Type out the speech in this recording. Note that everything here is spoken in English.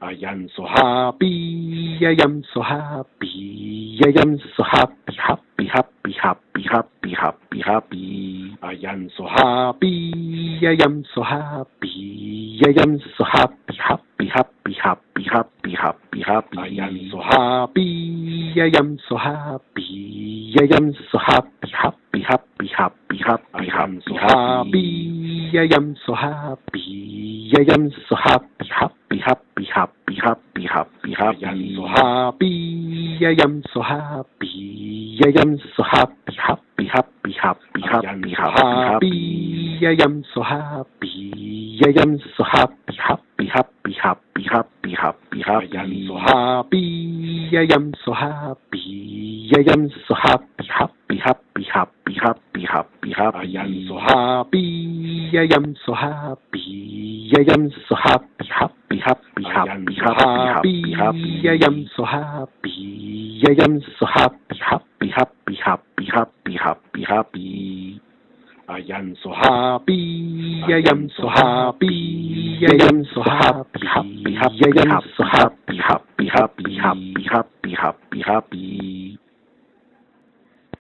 I am so happy, I am so happy, I am so happy, happy, happy, happy, happy, happy, happy. I am so happy, I am so happy, I am so happy, happy, happy, happy, happy, happy, happy. I am so happy, I am so happy, I am so happy, happy, happy, happy, happy, happy, happy. I am so happy, I am so happy, happy, happy, happy, happy, happy, happy. I am so happy, I am so happy, I am so happy, happy, happy, happy, happy, happy. I am so happy, I am so happy, happy, happy, happy, happy, happy, happy. I am so happy, I am so happy, I am so happy, happy, happy, happy, happy, happy, happy. I am so happy, I am so happy, I am so happy, happy, happy, happy, happy, happy. I am so happy, I am so happy, happy, happy, happy, happy, happy, happy. I am so happy, I am so happy, I am so happy, happy, happy, I am so happy, happy, happy, happy, happy, happy, happy.